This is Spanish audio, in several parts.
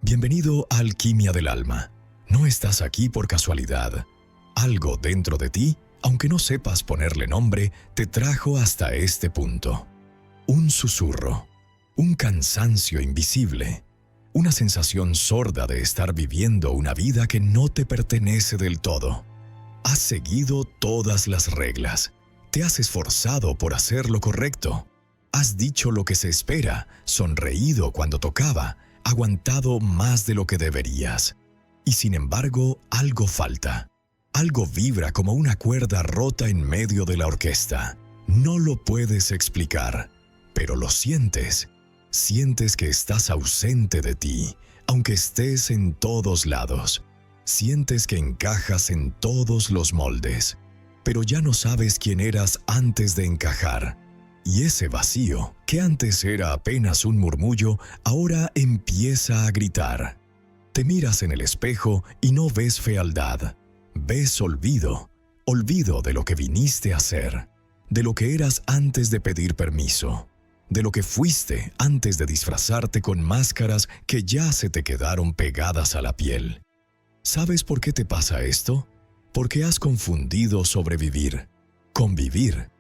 Bienvenido a Alquimia del Alma. No estás aquí por casualidad. Algo dentro de ti, aunque no sepas ponerle nombre, te trajo hasta este punto. Un susurro, un cansancio invisible, una sensación sorda de estar viviendo una vida que no te pertenece del todo. Has seguido todas las reglas, te has esforzado por hacer lo correcto, has dicho lo que se espera, sonreído cuando tocaba, aguantado más de lo que deberías. Y sin embargo, algo falta. Algo vibra como una cuerda rota en medio de la orquesta. No lo puedes explicar, pero lo sientes. Sientes que estás ausente de ti, aunque estés en todos lados. Sientes que encajas en todos los moldes, pero ya no sabes quién eras antes de encajar. Y ese vacío, que antes era apenas un murmullo, ahora empieza a gritar. Te miras en el espejo y no ves fealdad. Ves olvido, olvido de lo que viniste a ser, de lo que eras antes de pedir permiso, de lo que fuiste antes de disfrazarte con máscaras que ya se te quedaron pegadas a la piel. ¿Sabes por qué te pasa esto? Porque has confundido sobrevivir con vivir.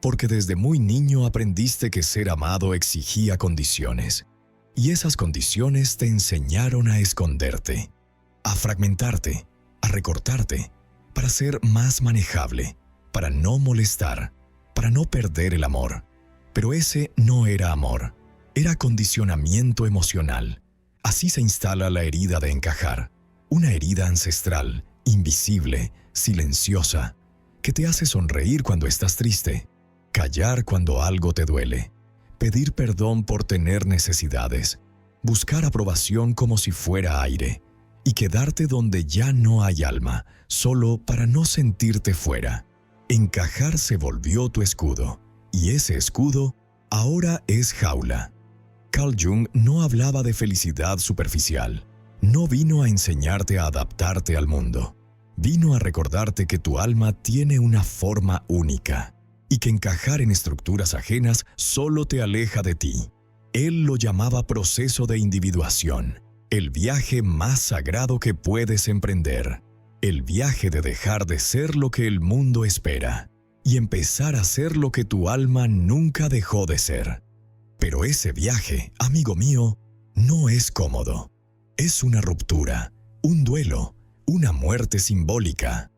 Porque desde muy niño aprendiste que ser amado exigía condiciones. Y esas condiciones te enseñaron a esconderte, a fragmentarte, a recortarte, para ser más manejable, para no molestar, para no perder el amor. Pero ese no era amor, era condicionamiento emocional. Así se instala la herida de encajar, una herida ancestral, invisible, silenciosa, que te hace sonreír cuando estás triste, callar cuando algo te duele, pedir perdón por tener necesidades, buscar aprobación como si fuera aire, y quedarte donde ya no hay alma, solo para no sentirte fuera. Encajar se volvió tu escudo, y ese escudo ahora es jaula. Carl Jung no hablaba de felicidad superficial. No vino a enseñarte a adaptarte al mundo. Vino a recordarte que tu alma tiene una forma única y que encajar en estructuras ajenas solo te aleja de ti. Él lo llamaba proceso de individuación, el viaje más sagrado que puedes emprender, el viaje de dejar de ser lo que el mundo espera y empezar a ser lo que tu alma nunca dejó de ser. Pero ese viaje, amigo mío, no es cómodo. Es una ruptura, un duelo, una muerte simbólica.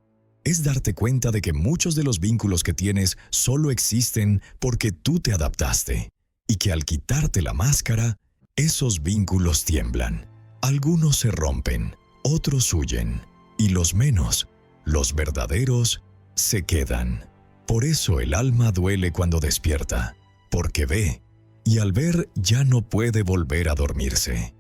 Es darte cuenta de que muchos de los vínculos que tienes solo existen porque tú te adaptaste y que al quitarte la máscara, esos vínculos tiemblan. Algunos se rompen, otros huyen y los menos, los verdaderos, se quedan. Por eso el alma duele cuando despierta, porque ve, y al ver ya no puede volver a dormirse.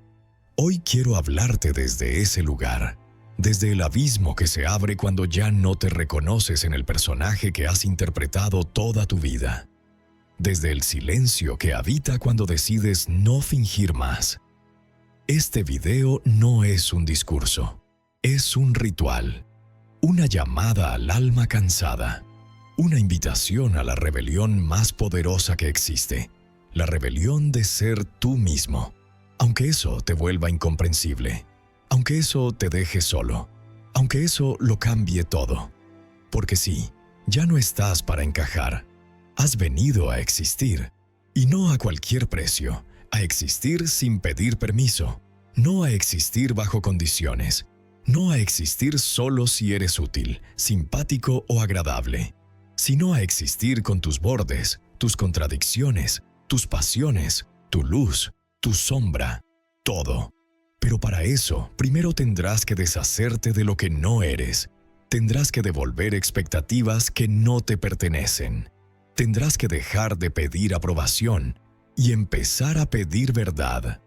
Hoy quiero hablarte desde ese lugar, desde el abismo que se abre cuando ya no te reconoces en el personaje que has interpretado toda tu vida, desde el silencio que habita cuando decides no fingir más. Este video no es un discurso, es un ritual, una llamada al alma cansada, una invitación a la rebelión más poderosa que existe, la rebelión de ser tú mismo. Aunque eso te vuelva incomprensible, aunque eso te deje solo, aunque eso lo cambie todo. Porque sí, ya no estás para encajar. Has venido a existir, y no a cualquier precio, a existir sin pedir permiso, no a existir bajo condiciones, no a existir solo si eres útil, simpático o agradable, sino a existir con tus bordes, tus contradicciones, tus pasiones, tu luz, tu sombra, todo. Pero para eso, primero tendrás que deshacerte de lo que no eres. Tendrás que devolver expectativas que no te pertenecen. Tendrás que dejar de pedir aprobación y empezar a pedir verdad.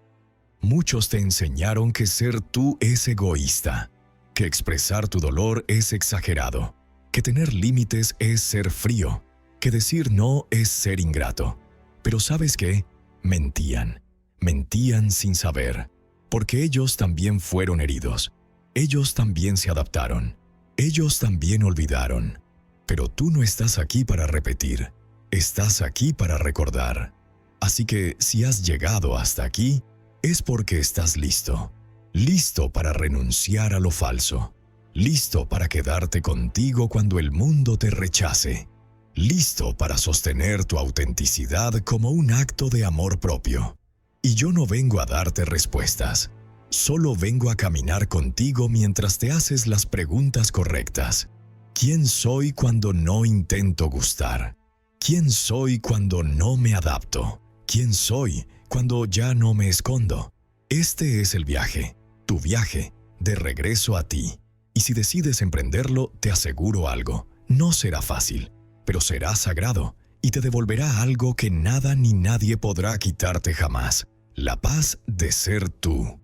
Muchos te enseñaron que ser tú es egoísta, que expresar tu dolor es exagerado, que tener límites es ser frío, que decir no es ser ingrato. Pero ¿sabes qué? Mentían. Mentían sin saber, porque ellos también fueron heridos, ellos también se adaptaron, ellos también olvidaron. Pero tú no estás aquí para repetir, estás aquí para recordar. Así que si has llegado hasta aquí, es porque estás listo, listo para renunciar a lo falso, listo para quedarte contigo cuando el mundo te rechace, listo para sostener tu autenticidad como un acto de amor propio. Y yo no vengo a darte respuestas, solo vengo a caminar contigo mientras te haces las preguntas correctas. ¿Quién soy cuando no intento gustar? ¿Quién soy cuando no me adapto? ¿Quién soy cuando ya no me escondo? Este es el viaje, tu viaje, de regreso a ti. Y si decides emprenderlo, te aseguro algo, no será fácil, pero será sagrado y te devolverá algo que nada ni nadie podrá quitarte jamás, la paz de ser tú.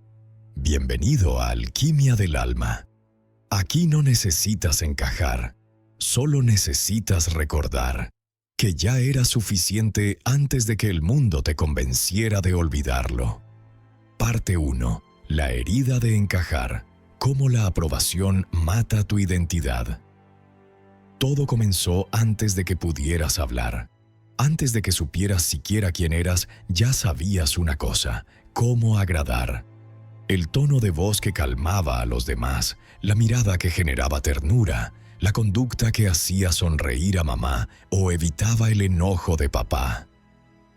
Bienvenido a Alquimia del Alma. Aquí no necesitas encajar, solo necesitas recordar que ya era suficiente antes de que el mundo te convenciera de olvidarlo. Parte 1. La herida de encajar. Cómo la aprobación mata tu identidad. Todo comenzó antes de que pudieras hablar. Antes de que supieras siquiera quién eras, ya sabías una cosa: cómo agradar. El tono de voz que calmaba a los demás, la mirada que generaba ternura, la conducta que hacía sonreír a mamá o evitaba el enojo de papá.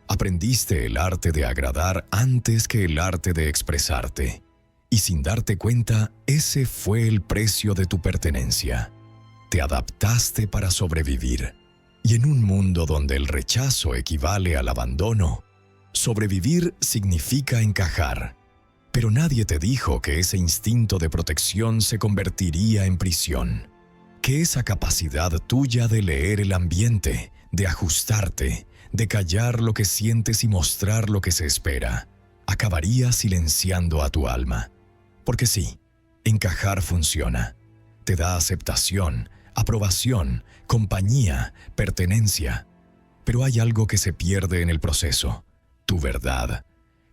Aprendiste el arte de agradar antes que el arte de expresarte. Y sin darte cuenta, ese fue el precio de tu pertenencia. Te adaptaste para sobrevivir. Y en un mundo donde el rechazo equivale al abandono, sobrevivir significa encajar. Pero nadie te dijo que ese instinto de protección se convertiría en prisión. Que esa capacidad tuya de leer el ambiente, de ajustarte, de callar lo que sientes y mostrar lo que se espera, acabaría silenciando a tu alma. Porque sí, encajar funciona. Te da aceptación, aprobación, compañía, pertenencia. Pero hay algo que se pierde en el proceso: tu verdad.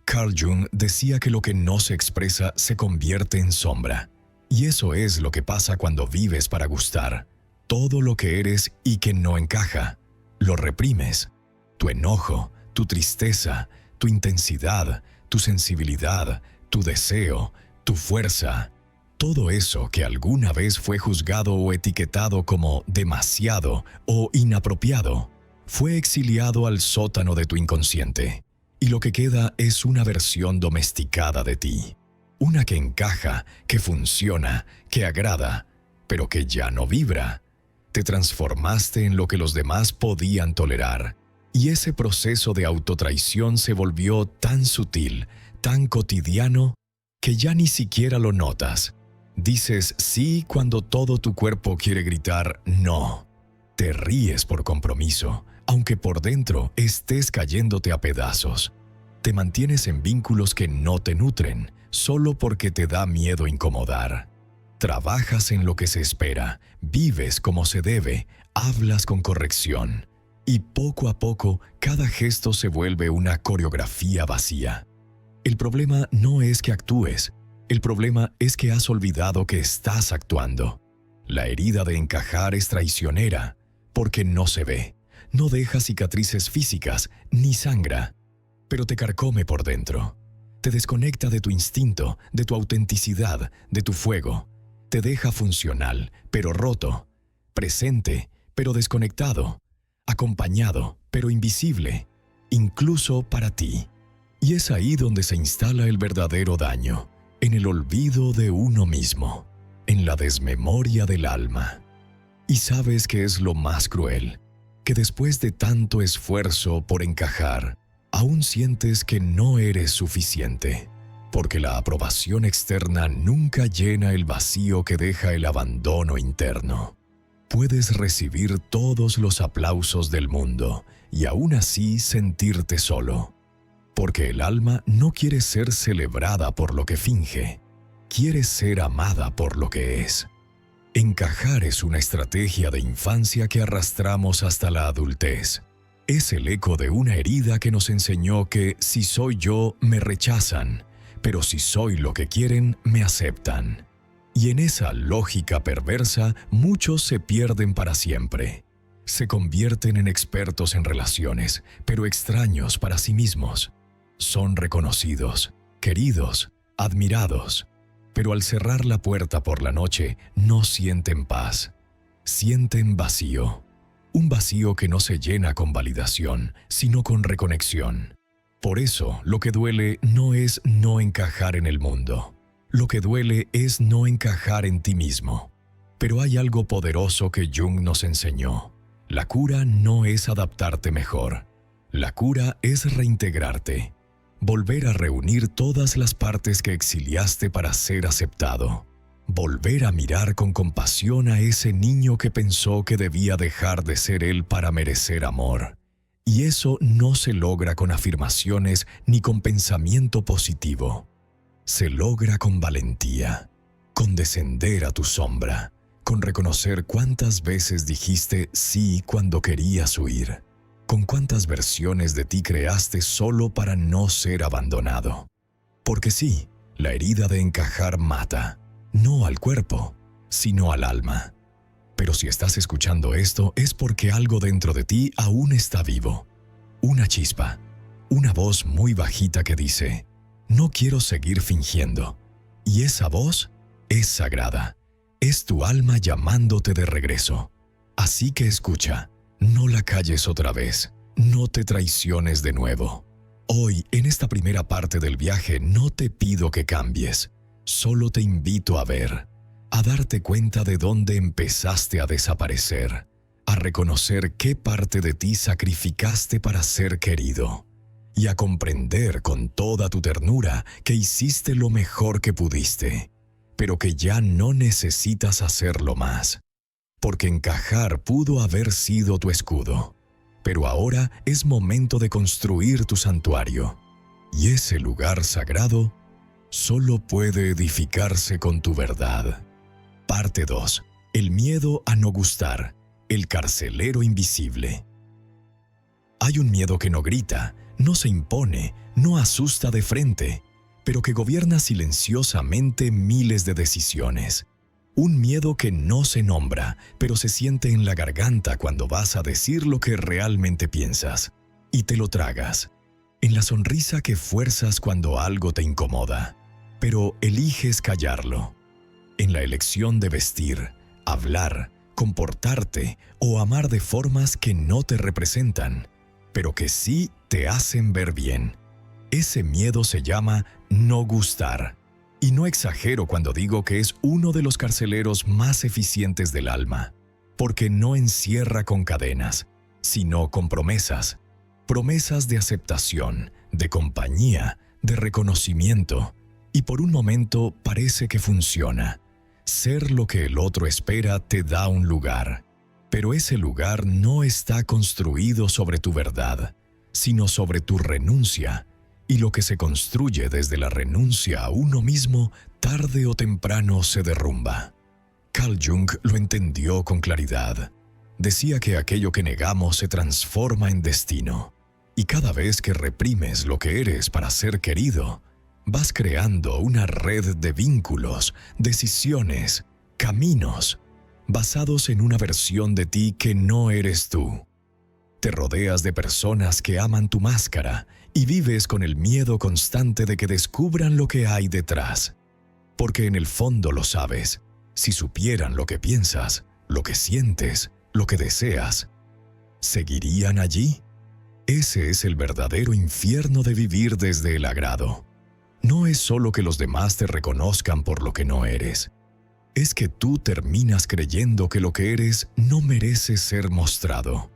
Carl Jung decía que lo que no se expresa se convierte en sombra. Y eso es lo que pasa cuando vives para gustar. Todo lo que eres y que no encaja, lo reprimes. Tu enojo, tu tristeza, tu intensidad, tu sensibilidad, tu deseo, tu fuerza. Todo eso que alguna vez fue juzgado o etiquetado como demasiado o inapropiado, fue exiliado al sótano de tu inconsciente. Y lo que queda es una versión domesticada de ti. Una que encaja, que funciona, que agrada, pero que ya no vibra. Te transformaste en lo que los demás podían tolerar. Y ese proceso de autotraición se volvió tan sutil, tan cotidiano, que ya ni siquiera lo notas. Dices sí cuando todo tu cuerpo quiere gritar no. Te ríes por compromiso, aunque por dentro estés cayéndote a pedazos. Te mantienes en vínculos que no te nutren, solo porque te da miedo incomodar. Trabajas en lo que se espera, vives como se debe, hablas con corrección. Y poco a poco, cada gesto se vuelve una coreografía vacía. El problema no es que actúes, el problema es que has olvidado que estás actuando. La herida de encajar es traicionera, porque no se ve, no deja cicatrices físicas, ni sangra, pero te carcome por dentro. Te desconecta de tu instinto, de tu autenticidad, de tu fuego. Te deja funcional, pero roto, presente, pero desconectado, acompañado, pero invisible, incluso para ti. Y es ahí donde se instala el verdadero daño, en el olvido de uno mismo, en la desmemoria del alma. Y sabes que es lo más cruel, que después de tanto esfuerzo por encajar, aún sientes que no eres suficiente, porque la aprobación externa nunca llena el vacío que deja el abandono interno. Puedes recibir todos los aplausos del mundo y aún así sentirte solo, porque el alma no quiere ser celebrada por lo que finge, quiere ser amada por lo que es. Encajar es una estrategia de infancia que arrastramos hasta la adultez. Es el eco de una herida que nos enseñó que si soy yo, me rechazan, pero si soy lo que quieren, me aceptan. Y en esa lógica perversa, muchos se pierden para siempre. Se convierten en expertos en relaciones, pero extraños para sí mismos. Son reconocidos, queridos, admirados, pero al cerrar la puerta por la noche no sienten paz. Sienten vacío. Un vacío que no se llena con validación, sino con reconexión. Por eso, lo que duele no es no encajar en el mundo. Lo que duele es no encajar en ti mismo. Pero hay algo poderoso que Jung nos enseñó. La cura no es adaptarte mejor. La cura es reintegrarte. Volver a reunir todas las partes que exiliaste para ser aceptado. Volver a mirar con compasión a ese niño que pensó que debía dejar de ser él para merecer amor. Y eso no se logra con afirmaciones ni con pensamiento positivo. Se logra con valentía, con descender a tu sombra, con reconocer cuántas veces dijiste sí cuando querías huir, con cuántas versiones de ti creaste solo para no ser abandonado. Porque sí, la herida de encajar mata, no al cuerpo, sino al alma. Pero si estás escuchando esto es porque algo dentro de ti aún está vivo. Una chispa, una voz muy bajita que dice, no quiero seguir fingiendo. Y esa voz es sagrada. Es tu alma llamándote de regreso. Así que escucha, no la calles otra vez, no te traiciones de nuevo. Hoy, en esta primera parte del viaje, no te pido que cambies, solo te invito a ver, a darte cuenta de dónde empezaste a desaparecer, a reconocer qué parte de ti sacrificaste para ser querido, y a comprender con toda tu ternura que hiciste lo mejor que pudiste, pero que ya no necesitas hacerlo más. Porque encajar pudo haber sido tu escudo, pero ahora es momento de construir tu santuario. Y ese lugar sagrado solo puede edificarse con tu verdad. Parte 2. El miedo a no gustar, el carcelero invisible. Hay un miedo que no grita, no se impone, no asusta de frente, pero que gobierna silenciosamente miles de decisiones. Un miedo que no se nombra, pero se siente en la garganta cuando vas a decir lo que realmente piensas, y te lo tragas. En la sonrisa que fuerzas cuando algo te incomoda, pero eliges callarlo. En la elección de vestir, hablar, comportarte o amar de formas que no te representan, pero que sí te hacen ver bien. Ese miedo se llama no gustar. Y no exagero cuando digo que es uno de los carceleros más eficientes del alma, porque no encierra con cadenas, sino con promesas. Promesas de aceptación, de compañía, de reconocimiento. Y por un momento parece que funciona. Ser lo que el otro espera te da un lugar. Pero ese lugar no está construido sobre tu verdad, sino sobre tu renuncia. Y lo que se construye desde la renuncia a uno mismo, tarde o temprano se derrumba. Carl Jung lo entendió con claridad. Decía que aquello que negamos se transforma en destino. Y cada vez que reprimes lo que eres para ser querido, vas creando una red de vínculos, decisiones, caminos, basados en una versión de ti que no eres tú. Te rodeas de personas que aman tu máscara y vives con el miedo constante de que descubran lo que hay detrás. Porque en el fondo lo sabes. Si supieran lo que piensas, lo que sientes, lo que deseas, ¿seguirían allí? Ese es el verdadero infierno de vivir desde el agrado. No es solo que los demás te reconozcan por lo que no eres. Es que tú terminas creyendo que lo que eres no merece ser mostrado.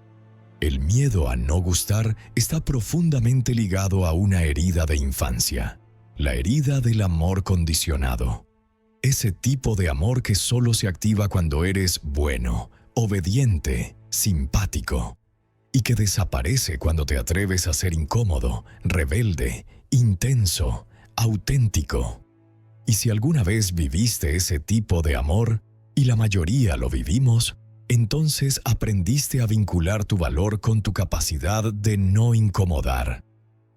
El miedo a no gustar está profundamente ligado a una herida de infancia, la herida del amor condicionado. Ese tipo de amor que solo se activa cuando eres bueno, obediente, simpático, y que desaparece cuando te atreves a ser incómodo, rebelde, intenso, auténtico. Y si alguna vez viviste ese tipo de amor, y la mayoría lo vivimos, entonces aprendiste a vincular tu valor con tu capacidad de no incomodar.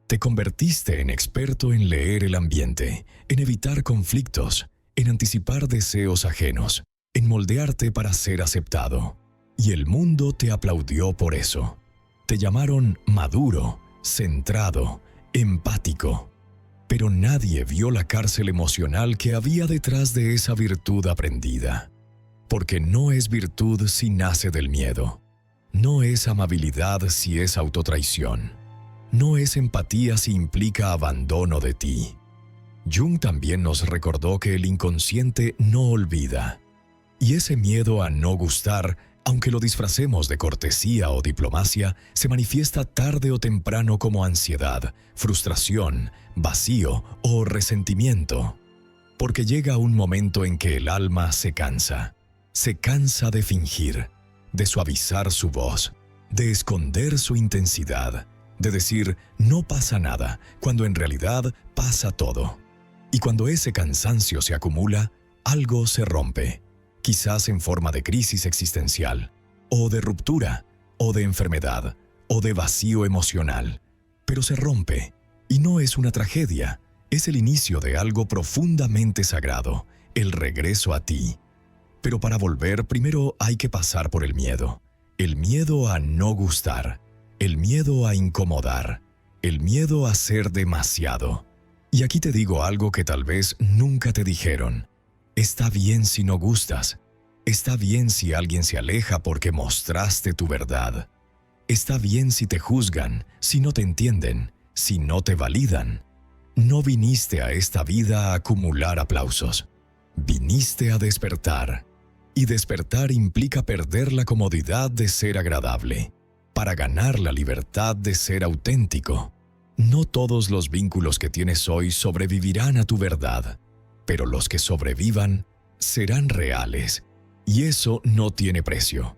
Te convertiste en experto en leer el ambiente, en evitar conflictos, en anticipar deseos ajenos, en moldearte para ser aceptado. Y el mundo te aplaudió por eso. Te llamaron maduro, centrado, empático. Pero nadie vio la cárcel emocional que había detrás de esa virtud aprendida. Porque no es virtud si nace del miedo. No es amabilidad si es autotraición. No es empatía si implica abandono de ti. Jung también nos recordó que el inconsciente no olvida. Y ese miedo a no gustar, aunque lo disfracemos de cortesía o diplomacia, se manifiesta tarde o temprano como ansiedad, frustración, vacío o resentimiento. Porque llega un momento en que el alma se cansa. Se cansa de fingir, de suavizar su voz, de esconder su intensidad, de decir no pasa nada, cuando en realidad pasa todo. Y cuando ese cansancio se acumula, algo se rompe, quizás en forma de crisis existencial, o de ruptura, o de enfermedad, o de vacío emocional. Pero se rompe, y no es una tragedia, es el inicio de algo profundamente sagrado, el regreso a ti. Pero para volver, primero hay que pasar por el miedo a no gustar, el miedo a incomodar, el miedo a ser demasiado. Y aquí te digo algo que tal vez nunca te dijeron. Está bien si no gustas. Está bien si alguien se aleja porque mostraste tu verdad. Está bien si te juzgan, si no te entienden, si no te validan. No viniste a esta vida a acumular aplausos. Viniste a despertar. Y despertar implica perder la comodidad de ser agradable, para ganar la libertad de ser auténtico. No todos los vínculos que tienes hoy sobrevivirán a tu verdad, pero los que sobrevivan serán reales, y eso no tiene precio.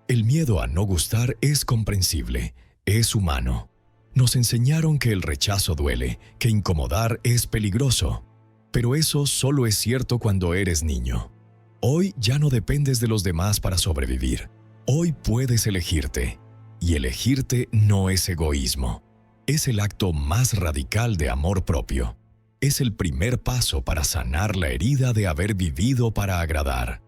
El miedo a no gustar es comprensible, es humano. Nos enseñaron que el rechazo duele, que incomodar es peligroso, pero eso solo es cierto cuando eres niño. Hoy ya no dependes de los demás para sobrevivir. Hoy puedes elegirte, y elegirte no es egoísmo. Es el acto más radical de amor propio. Es el primer paso para sanar la herida de haber vivido para agradar.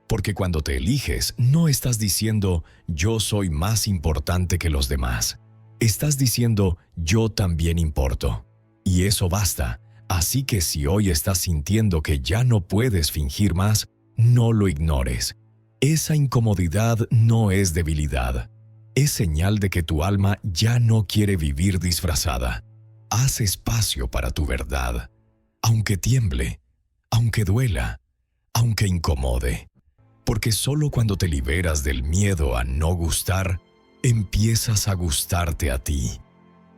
Porque cuando te eliges, no estás diciendo yo soy más importante que los demás. Estás diciendo yo también importo. Y eso basta. Así que si hoy estás sintiendo que ya no puedes fingir más, no lo ignores. Esa incomodidad no es debilidad. Es señal de que tu alma ya no quiere vivir disfrazada. Haz espacio para tu verdad, aunque tiemble, aunque duela, aunque incomode. Porque solo cuando te liberas del miedo a no gustar, empiezas a gustarte a ti.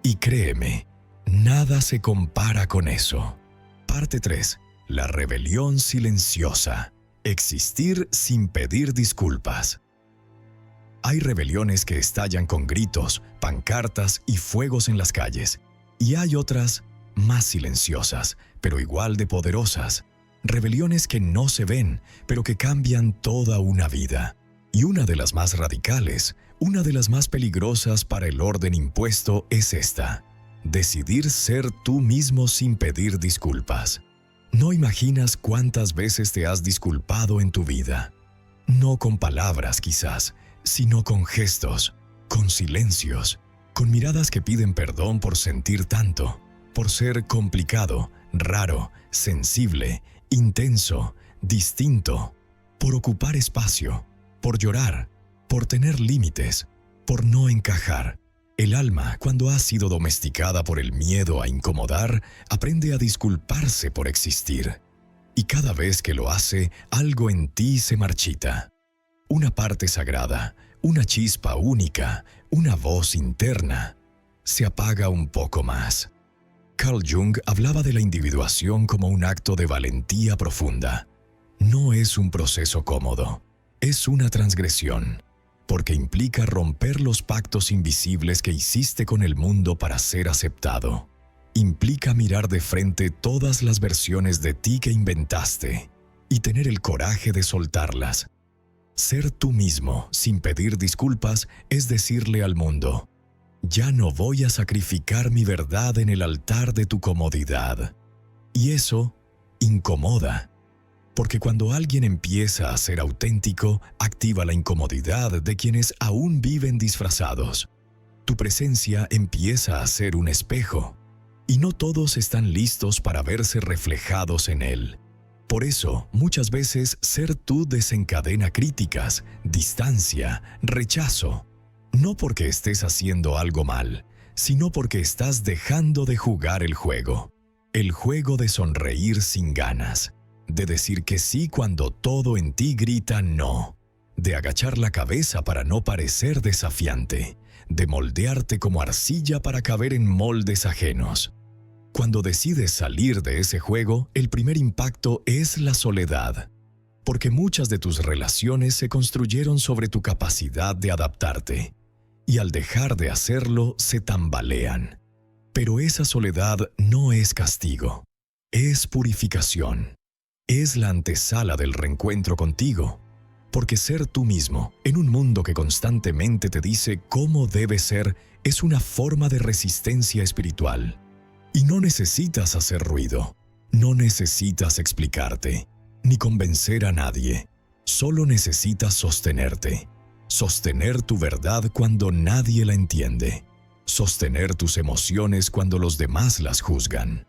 Y créeme, nada se compara con eso. Parte 3. La rebelión silenciosa. Existir sin pedir disculpas. Hay rebeliones que estallan con gritos, pancartas y fuegos en las calles. Y hay otras más silenciosas, pero igual de poderosas. Rebeliones que no se ven, pero que cambian toda una vida. Y una de las más radicales, una de las más peligrosas para el orden impuesto es esta: decidir ser tú mismo sin pedir disculpas. No imaginas cuántas veces te has disculpado en tu vida. No con palabras quizás, sino con gestos, con silencios, con miradas que piden perdón por sentir tanto, por ser complicado, raro, sensible, intenso, distinto, por ocupar espacio, por llorar, por tener límites, por no encajar. El alma, cuando ha sido domesticada por el miedo a incomodar, aprende a disculparse por existir. Y cada vez que lo hace, algo en ti se marchita. Una parte sagrada, una chispa única, una voz interna, se apaga un poco más. Carl Jung hablaba de la individuación como un acto de valentía profunda. No es un proceso cómodo, es una transgresión. Porque implica romper los pactos invisibles que hiciste con el mundo para ser aceptado. Implica mirar de frente todas las versiones de ti que inventaste y tener el coraje de soltarlas. Ser tú mismo sin pedir disculpas es decirle al mundo: ya no voy a sacrificar mi verdad en el altar de tu comodidad. Y eso incomoda. Porque cuando alguien empieza a ser auténtico, activa la incomodidad de quienes aún viven disfrazados. Tu presencia empieza a ser un espejo. y no todos están listos para verse reflejados en él. Por eso, muchas veces ser tú desencadena críticas, distancia, rechazo. No porque estés haciendo algo mal, sino porque estás dejando de jugar el juego de sonreír sin ganas, de decir que sí cuando todo en ti grita no, de agachar la cabeza para no parecer desafiante, de moldearte como arcilla para caber en moldes ajenos. Cuando decides salir de ese juego, el primer impacto es la soledad, porque muchas de tus relaciones se construyeron sobre tu capacidad de adaptarte, y al dejar de hacerlo se tambalean. Pero esa soledad no es castigo, es purificación. Es la antesala del reencuentro contigo, porque ser tú mismo, en un mundo que constantemente te dice cómo debes ser, es una forma de resistencia espiritual. Y no necesitas hacer ruido, no necesitas explicarte, ni convencer a nadie. Solo necesitas sostenerte, sostener tu verdad cuando nadie la entiende, sostener tus emociones cuando los demás las juzgan,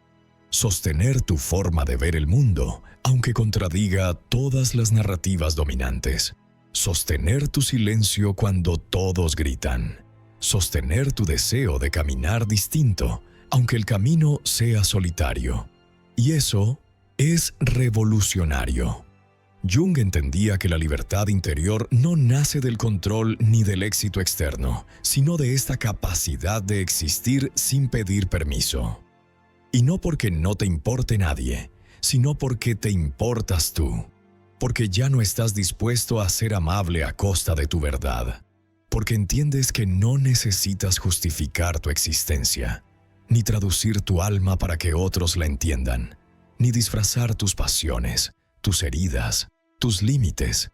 sostener tu forma de ver el mundo, aunque contradiga todas las narrativas dominantes, sostener tu silencio cuando todos gritan, sostener tu deseo de caminar distinto, aunque el camino sea solitario. Y eso es revolucionario. Jung entendía que la libertad interior no nace del control ni del éxito externo, sino de esta capacidad de existir sin pedir permiso. Y no porque no te importe nadie, sino porque te importas tú, porque ya no estás dispuesto a ser amable a costa de tu verdad, porque entiendes que no necesitas justificar tu existencia, ni traducir tu alma para que otros la entiendan, ni disfrazar tus pasiones, tus heridas, tus límites.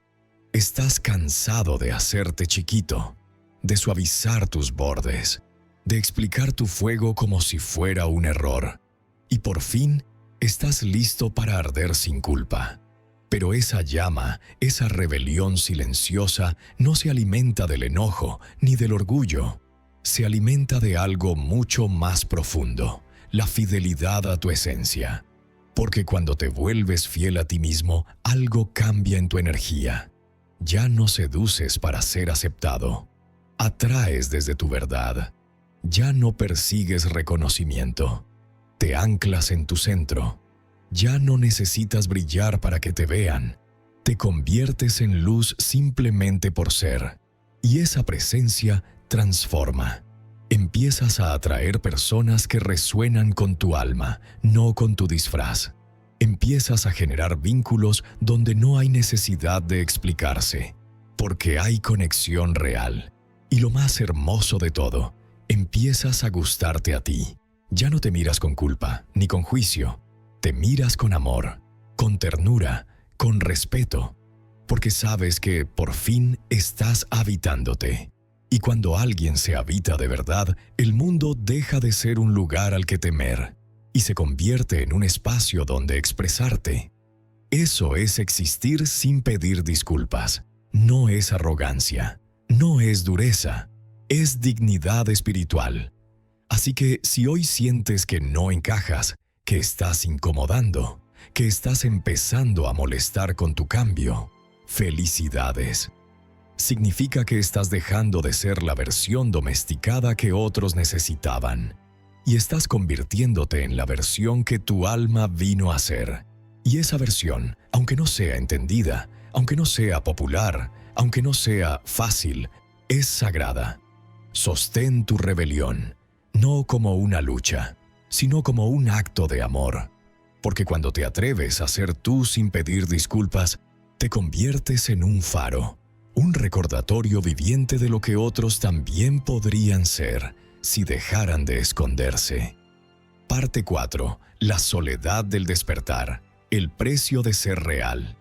Estás cansado de hacerte chiquito, de suavizar tus bordes, de explicar tu fuego como si fuera un error. Y por fin, estás listo para arder sin culpa. Pero esa llama, esa rebelión silenciosa, no se alimenta del enojo ni del orgullo. Se alimenta de algo mucho más profundo, la fidelidad a tu esencia. Porque cuando te vuelves fiel a ti mismo, algo cambia en tu energía. Ya no seduces para ser aceptado. Atraes desde tu verdad. Ya no persigues reconocimiento. Te anclas en tu centro. Ya no necesitas brillar para que te vean. Te conviertes en luz simplemente por ser. Y esa presencia transforma. Empiezas a atraer personas que resuenan con tu alma, no con tu disfraz. Empiezas a generar vínculos donde no hay necesidad de explicarse, porque hay conexión real. Y lo más hermoso de todo, empiezas a gustarte a ti. Ya no te miras con culpa, ni con juicio. Te miras con amor, con ternura, con respeto, porque sabes que por fin estás habitándote. Y cuando alguien se habita de verdad, el mundo deja de ser un lugar al que temer y se convierte en un espacio donde expresarte. Eso es existir sin pedir disculpas. No es arrogancia, no es dureza, es dignidad espiritual. Así que si hoy sientes que no encajas, que estás incomodando, que estás empezando a molestar con tu cambio, felicidades. Significa que estás dejando de ser la versión domesticada que otros necesitaban y estás convirtiéndote en la versión que tu alma vino a ser. Y esa versión, aunque no sea entendida, aunque no sea popular, aunque no sea fácil, es sagrada. Sostén tu rebelión, no como una lucha, sino como un acto de amor. Porque cuando te atreves a ser tú sin pedir disculpas, te conviertes en un faro. Un recordatorio viviente de lo que otros también podrían ser si dejaran de esconderse. Parte 4. La soledad del despertar. El precio de ser real.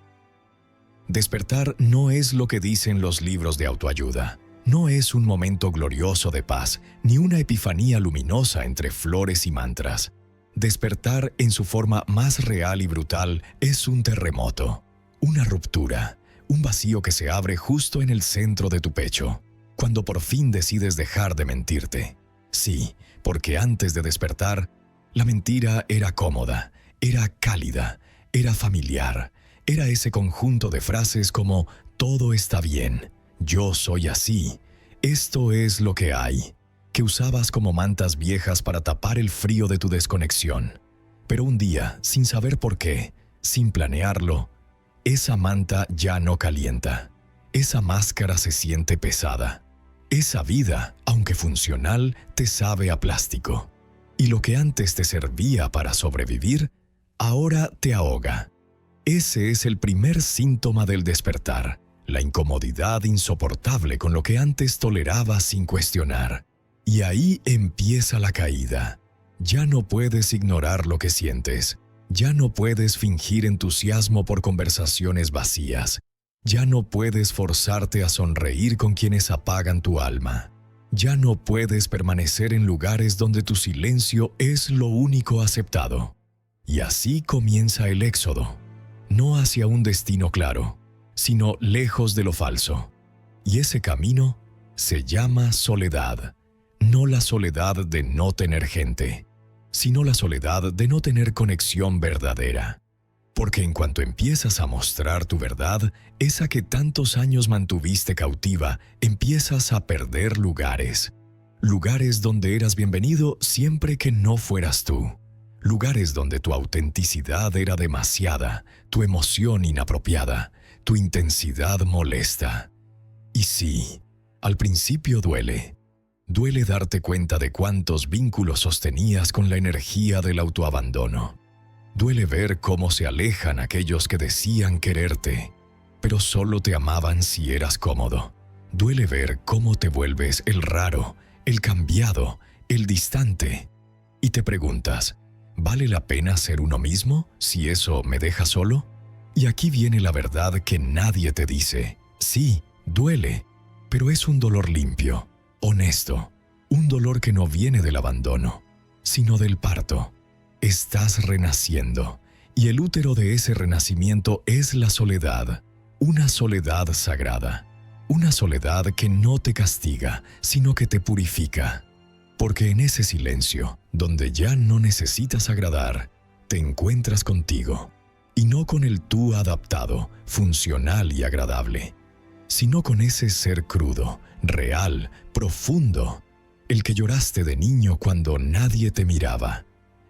Despertar no es lo que dicen los libros de autoayuda. No es un momento glorioso de paz, ni una epifanía luminosa entre flores y mantras. Despertar en su forma más real y brutal es un terremoto, una ruptura. Un vacío que se abre justo en el centro de tu pecho, cuando por fin decides dejar de mentirte. Sí, porque antes de despertar, La mentira era cómoda, era cálida, era familiar. Era ese conjunto de frases como «todo está bien», «yo soy así», «esto es lo que hay», que usabas como mantas viejas para tapar el frío de tu desconexión. Pero un día, sin saber por qué, sin planearlo, esa manta ya no calienta. Esa máscara se siente pesada. Esa vida, aunque funcional, te sabe a plástico. Y lo que antes te servía para sobrevivir, ahora te ahoga. Ese es el primer síntoma del despertar, la incomodidad insoportable con lo que antes tolerabas sin cuestionar. Y ahí empieza la caída. Ya no puedes ignorar lo que sientes. Ya no puedes fingir entusiasmo por conversaciones vacías. Ya no puedes forzarte a sonreír con quienes apagan tu alma. Ya no puedes permanecer en lugares donde tu silencio es lo único aceptado. Y así comienza el éxodo, no hacia un destino claro, sino lejos de lo falso. Y ese camino se llama soledad, no la soledad de no tener gente, sino la soledad de no tener conexión verdadera. Porque en cuanto empiezas a mostrar tu verdad, esa que tantos años mantuviste cautiva, empiezas a perder lugares. Lugares donde eras bienvenido siempre que no fueras tú. Lugares donde tu autenticidad era demasiada, tu emoción inapropiada, tu intensidad molesta. Y sí, al principio duele. Duele darte cuenta de cuántos vínculos sostenías con la energía del autoabandono. Duele ver cómo se alejan aquellos que decían quererte, pero solo te amaban si eras cómodo. Duele ver cómo te vuelves el raro, el cambiado, el distante. Y te preguntas, ¿vale la pena ser uno mismo si eso me deja solo? Y aquí viene la verdad que nadie te dice. Sí, duele, pero es un dolor limpio, honesto, un dolor que no viene del abandono, sino del parto. Estás renaciendo, y el útero de ese renacimiento es la soledad, una soledad sagrada, una soledad que no te castiga, sino que te purifica. Porque en ese silencio, donde ya no necesitas agradar, te encuentras contigo, y no con el tú adaptado, funcional y agradable, sino con ese ser crudo, real, profundo, el que lloraste de niño cuando nadie te miraba,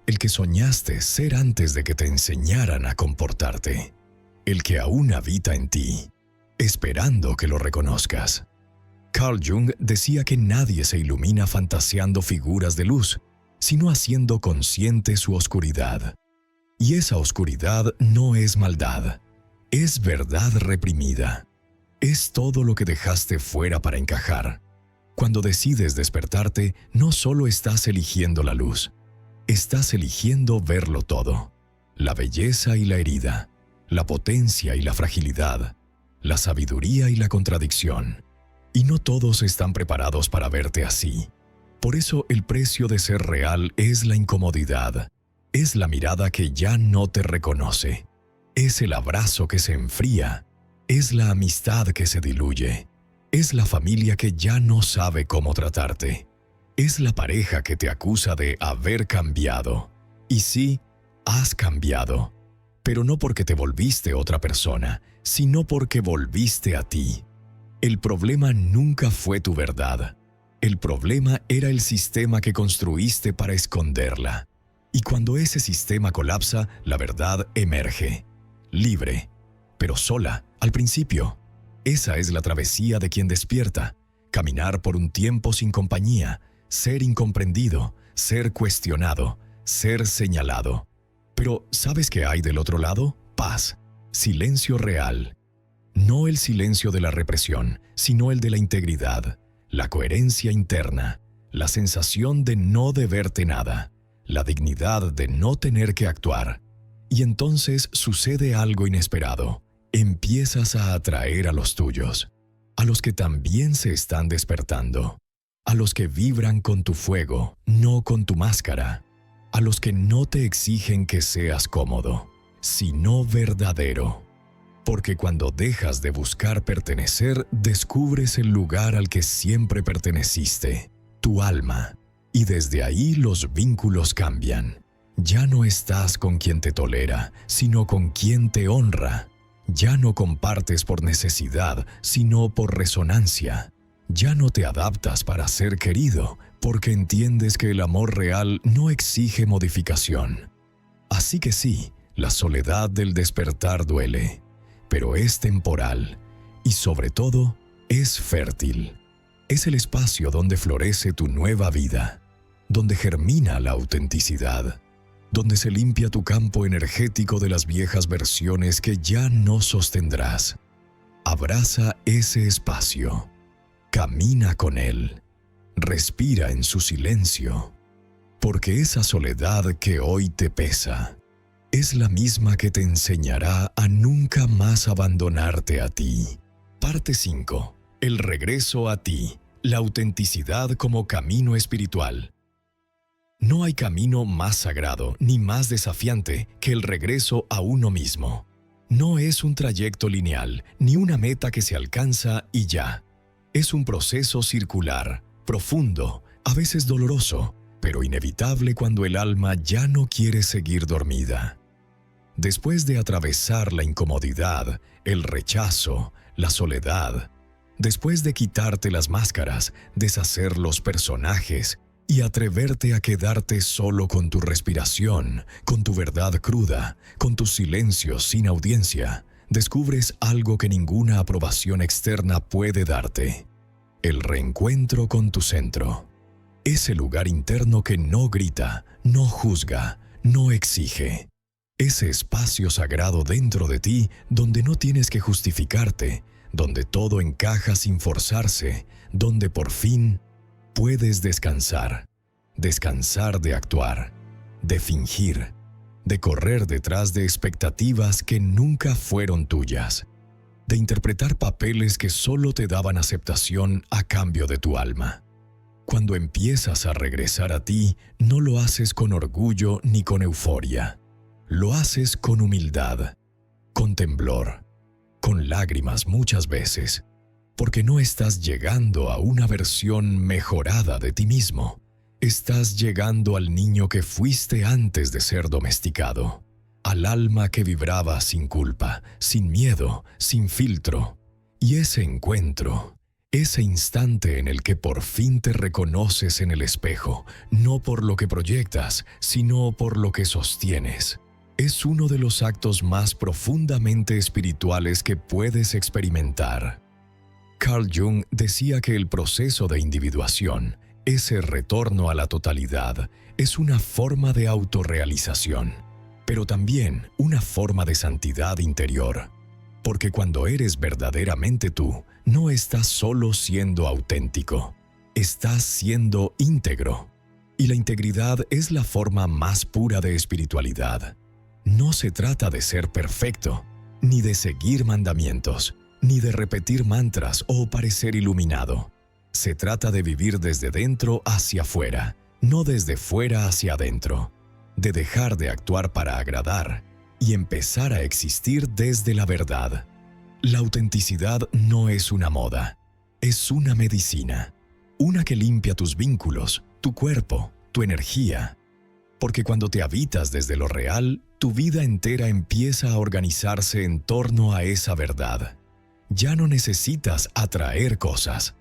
el que soñaste ser antes de que te enseñaran a comportarte, el que aún habita en ti, esperando que lo reconozcas. Carl Jung decía que nadie se ilumina fantaseando figuras de luz, sino haciendo consciente su oscuridad. Y esa oscuridad no es maldad, es verdad reprimida. Es todo lo que dejaste fuera para encajar. Cuando decides despertarte, no solo estás eligiendo la luz, estás eligiendo verlo todo. La belleza y la herida, la potencia y la fragilidad, la sabiduría y la contradicción. Y no todos están preparados para verte así. Por eso el precio de ser real es la incomodidad, es la mirada que ya no te reconoce, es el abrazo que se enfría, es la amistad que se diluye, es la familia que ya no sabe cómo tratarte. Es la pareja que te acusa de haber cambiado. Y sí, has cambiado. Pero no porque te volviste otra persona, sino porque volviste a ti. El problema nunca fue tu verdad. El problema era el sistema que construiste para esconderla. Y cuando ese sistema colapsa, la verdad emerge. Libre, pero sola, al principio. Esa es la travesía de quien despierta. Caminar por un tiempo sin compañía, ser incomprendido, ser cuestionado, ser señalado. Pero ¿sabes qué hay del otro lado? Paz, silencio real. No el silencio de la represión, sino el de la integridad, la coherencia interna, la sensación de no deberte nada, la dignidad de no tener que actuar. Y entonces sucede algo inesperado. Empiezas a atraer a los tuyos, a los que también se están despertando. A los que vibran con tu fuego, no con tu máscara. A los que no te exigen que seas cómodo, sino verdadero. Porque cuando dejas de buscar pertenecer, descubres el lugar al que siempre perteneciste, tu alma. Y desde ahí los vínculos cambian. Ya no estás con quien te tolera, sino con quien te honra. Ya no compartes por necesidad, sino por resonancia. Ya no te adaptas para ser querido, porque entiendes que el amor real no exige modificación. Así que sí, la soledad del despertar duele, pero es temporal y sobre todo es fértil. Es el espacio donde florece tu nueva vida, donde germina la autenticidad, donde se limpia tu campo energético de las viejas versiones que ya no sostendrás. Abraza ese espacio, camina con él, respira en su silencio, porque esa soledad que hoy te pesa es la misma que te enseñará a nunca más abandonarte a ti. Parte 5. El regreso a ti, la autenticidad como camino espiritual. No hay camino más sagrado ni más desafiante que el regreso a uno mismo. No es un trayecto lineal, ni una meta que se alcanza y ya. Es un proceso circular, profundo, a veces doloroso, pero inevitable cuando el alma ya no quiere seguir dormida. Después de atravesar la incomodidad, el rechazo, la soledad, después de quitarte las máscaras, deshacer los personajes y atreverte a quedarte solo con tu respiración, con tu verdad cruda, con tus silencios sin audiencia, descubres algo que ninguna aprobación externa puede darte: el reencuentro con tu centro. Ese lugar interno que no grita, no juzga, no exige. Ese espacio sagrado dentro de ti donde no tienes que justificarte, donde todo encaja sin forzarse, donde por fin puedes descansar. Descansar de actuar, de fingir, de correr detrás de expectativas que nunca fueron tuyas, de interpretar papeles que solo te daban aceptación a cambio de tu alma. Cuando empiezas a regresar a ti, no lo haces con orgullo ni con euforia. Lo haces con humildad, con temblor, con lágrimas muchas veces, porque no estás llegando a una versión mejorada de ti mismo. Estás llegando al niño que fuiste antes de ser domesticado, al alma que vibraba sin culpa, sin miedo, sin filtro. Y ese encuentro, ese instante en el que por fin te reconoces en el espejo, no por lo que proyectas, sino por lo que sostienes, es uno de los actos más profundamente espirituales que puedes experimentar. Carl Jung decía que el proceso de individuación, ese retorno a la totalidad, es una forma de autorrealización, pero también una forma de santidad interior. Porque cuando eres verdaderamente tú, no estás solo siendo auténtico, estás siendo íntegro. Y la integridad es la forma más pura de espiritualidad. No se trata de ser perfecto, ni de seguir mandamientos, ni de repetir mantras o parecer iluminado. Se trata de vivir desde dentro hacia afuera, no desde fuera hacia adentro, de dejar de actuar para agradar y empezar a existir desde la verdad. La autenticidad no es una moda, es una medicina, una que limpia tus vínculos, tu cuerpo, tu energía. Porque cuando te habitas desde lo real, tu vida entera empieza a organizarse en torno a esa verdad. Ya no necesitas atraer cosas,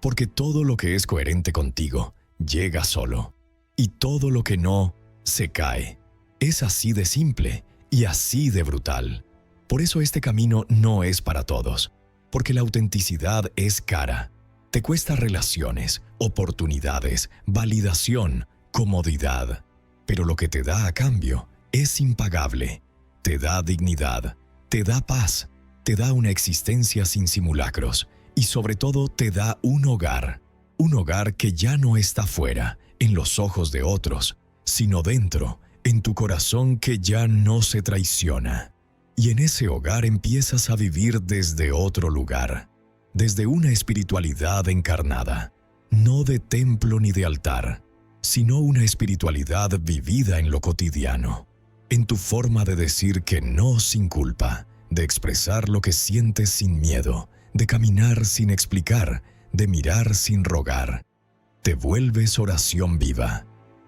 porque todo lo que es coherente contigo llega solo, y todo lo que no, se cae. Es así de simple y así de brutal. Por eso este camino no es para todos, porque la autenticidad es cara. Te cuesta relaciones, oportunidades, validación, comodidad. Pero lo que te da a cambio es impagable. Te da dignidad, te da paz, te da una existencia sin simulacros y sobre todo te da un hogar que ya no está fuera, en los ojos de otros, sino dentro, en tu corazón que ya no se traiciona. Y en ese hogar empiezas a vivir desde otro lugar, desde una espiritualidad encarnada, no de templo ni de altar, sino una espiritualidad vivida en lo cotidiano, en tu forma de decir que no sin culpa, de expresar lo que sientes sin miedo, de caminar sin explicar, de mirar sin rogar. Te vuelves oración viva,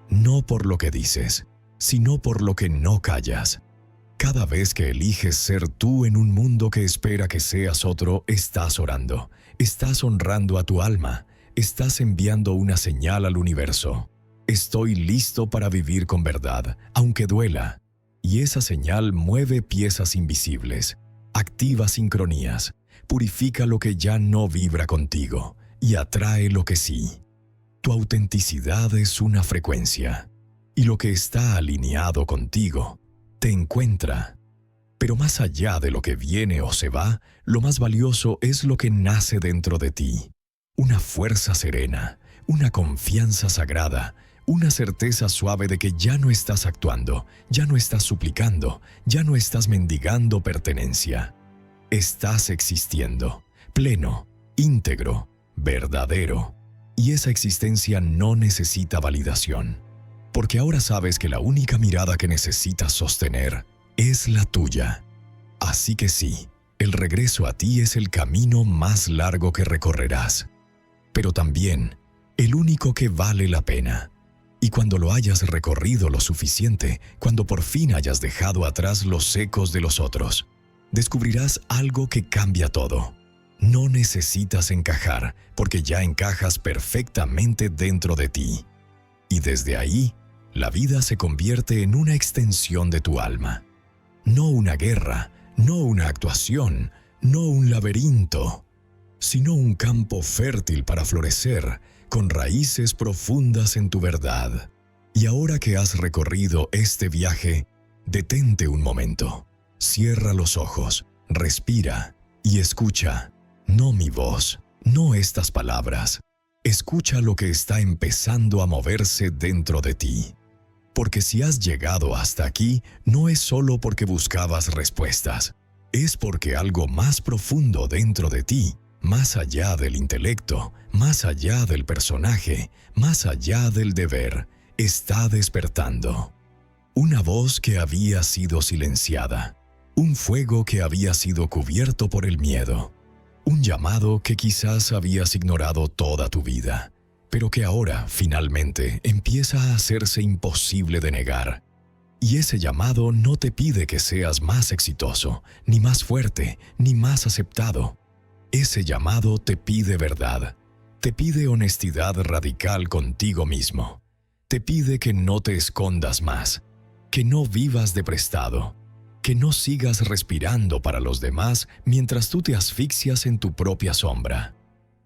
no por lo que dices, sino por lo que no callas. Cada vez que eliges ser tú en un mundo que espera que seas otro, estás orando, estás honrando a tu alma, estás enviando una señal al universo. Estoy listo para vivir con verdad, aunque duela. Y esa señal mueve piezas invisibles, activa sincronías, purifica lo que ya no vibra contigo y atrae lo que sí. Tu autenticidad es una frecuencia, y lo que está alineado contigo te encuentra. Pero más allá de lo que viene o se va, lo más valioso es lo que nace dentro de ti. Una fuerza serena, una confianza sagrada, una certeza suave de que ya no estás actuando, ya no estás suplicando, ya no estás mendigando pertenencia. Estás existiendo, pleno, íntegro, verdadero. Y esa existencia no necesita validación, porque ahora sabes que la única mirada que necesitas sostener es la tuya. Así que sí, el regreso a ti es el camino más largo que recorrerás, pero también el único que vale la pena. Y cuando lo hayas recorrido lo suficiente, cuando por fin hayas dejado atrás los ecos de los otros, descubrirás algo que cambia todo. No necesitas encajar, porque ya encajas perfectamente dentro de ti. Y desde ahí, la vida se convierte en una extensión de tu alma. No una guerra, no una actuación, no un laberinto, sino un campo fértil para florecer, con raíces profundas en tu verdad. Y ahora que has recorrido este viaje, detente un momento, cierra los ojos, respira y escucha. No mi voz, no estas palabras. Escucha lo que está empezando a moverse dentro de ti. Porque si has llegado hasta aquí, no es solo porque buscabas respuestas. Es porque algo más profundo dentro de ti, más allá del intelecto, más allá del personaje, más allá del deber, está despertando. Una voz que había sido silenciada, un fuego que había sido cubierto por el miedo, un llamado que quizás habías ignorado toda tu vida, pero que ahora, finalmente, empieza a hacerse imposible de negar. Y ese llamado no te pide que seas más exitoso, ni más fuerte, ni más aceptado. Ese llamado te pide verdad, te pide honestidad radical contigo mismo. Te pide que no te escondas más, que no vivas de prestado, que no sigas respirando para los demás mientras tú te asfixias en tu propia sombra.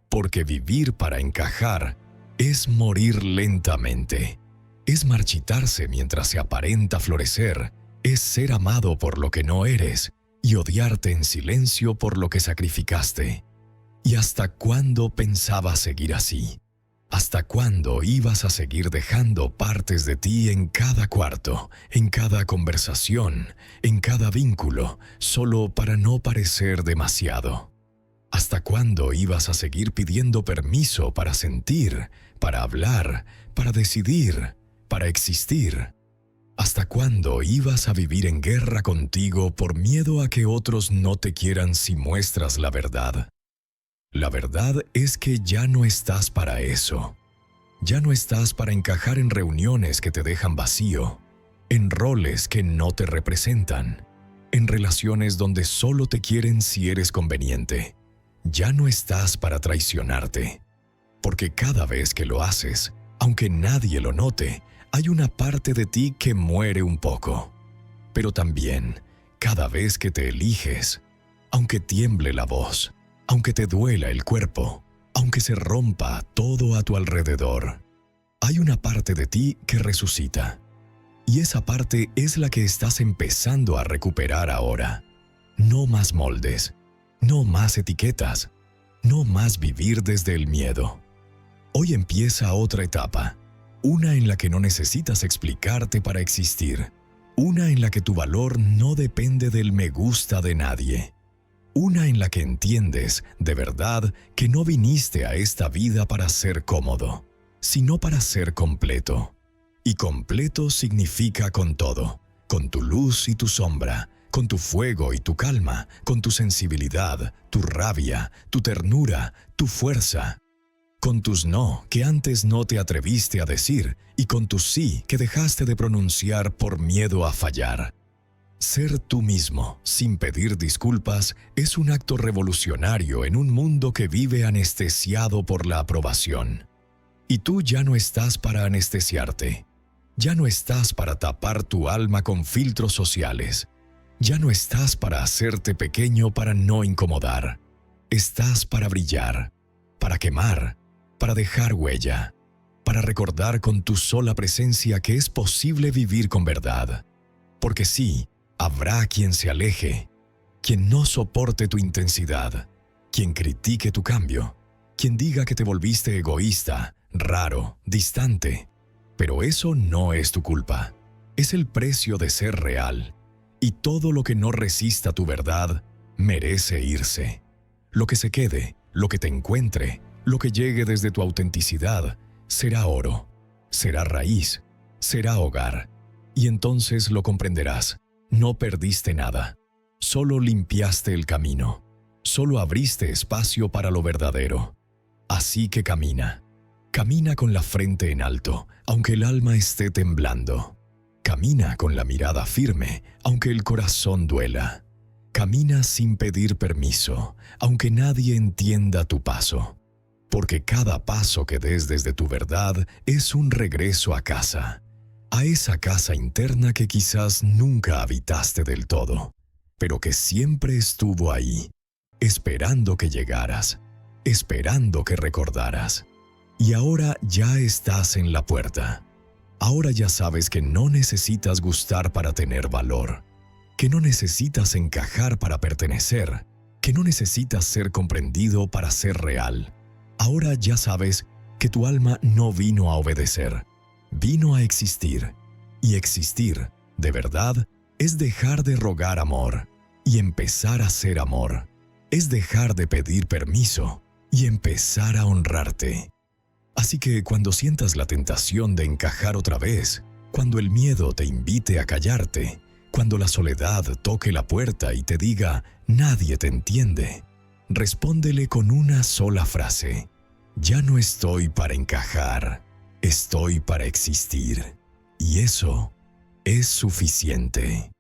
Porque vivir para encajar es morir lentamente, es marchitarse mientras se aparenta florecer, es ser amado por lo que no eres y odiarte en silencio por lo que sacrificaste. ¿Y hasta cuándo pensabas seguir así? ¿Hasta cuándo ibas a seguir dejando partes de ti en cada cuarto, en cada conversación, en cada vínculo, solo para no parecer demasiado? ¿Hasta cuándo ibas a seguir pidiendo permiso para sentir, para hablar, para decidir, para existir? ¿Hasta cuándo ibas a vivir en guerra contigo por miedo a que otros no te quieran si muestras la verdad? La verdad es que ya no estás para eso. Ya no estás para encajar en reuniones que te dejan vacío, en roles que no te representan, en relaciones donde solo te quieren si eres conveniente. Ya no estás para traicionarte, porque cada vez que lo haces, aunque nadie lo note, hay una parte de ti que muere un poco. Pero también, cada vez que te eliges, aunque tiemble la voz, aunque te duela el cuerpo, aunque se rompa todo a tu alrededor, hay una parte de ti que resucita. Y esa parte es la que estás empezando a recuperar ahora. No más moldes, no más etiquetas, no más vivir desde el miedo. Hoy empieza otra etapa, una en la que no necesitas explicarte para existir, una en la que tu valor no depende del me gusta de nadie. Una en la que entiendes, de verdad, que no viniste a esta vida para ser cómodo, sino para ser completo. Y completo significa con todo, con tu luz y tu sombra, con tu fuego y tu calma, con tu sensibilidad, tu rabia, tu ternura, tu fuerza. con tus no que antes no te atreviste a decir y con tus sí que dejaste de pronunciar por miedo a fallar. Ser tú mismo, sin pedir disculpas, es un acto revolucionario en un mundo que vive anestesiado por la aprobación. Y tú ya no estás para anestesiarte. Ya no estás para tapar tu alma con filtros sociales. Ya no estás para hacerte pequeño para no incomodar. Estás para brillar, para quemar, para dejar huella, para recordar con tu sola presencia que es posible vivir con verdad. Porque sí, habrá quien se aleje, quien no soporte tu intensidad, quien critique tu cambio, quien diga que te volviste egoísta, raro, distante. Pero eso no es tu culpa. Es el precio de ser real. Y todo lo que no resista tu verdad merece irse. Lo que se quede, lo que te encuentre, lo que llegue desde tu autenticidad, será oro, será raíz, será hogar. Y entonces lo comprenderás. No perdiste nada, solo limpiaste el camino, solo abriste espacio para lo verdadero. Así que camina, camina con la frente en alto, aunque el alma esté temblando. Camina con la mirada firme, aunque el corazón duela. Camina sin pedir permiso, aunque nadie entienda tu paso. Porque cada paso que des desde tu verdad es un regreso a casa. A esa casa interna que quizás nunca habitaste del todo, pero que siempre estuvo ahí, esperando que llegaras, esperando que recordaras. Y ahora ya estás en la puerta. Ahora ya sabes que no necesitas gustar para tener valor, que no necesitas encajar para pertenecer, que no necesitas ser comprendido para ser real. Ahora ya sabes que tu alma no vino a obedecer. Vino a existir, y existir, de verdad, es dejar de rogar amor y empezar a ser amor. Es dejar de pedir permiso y empezar a honrarte. Así que cuando sientas la tentación de encajar otra vez, cuando el miedo te invite a callarte, cuando la soledad toque la puerta y te diga «nadie te entiende», respóndele con una sola frase: «Ya no estoy para encajar». Estoy para existir, y eso es suficiente.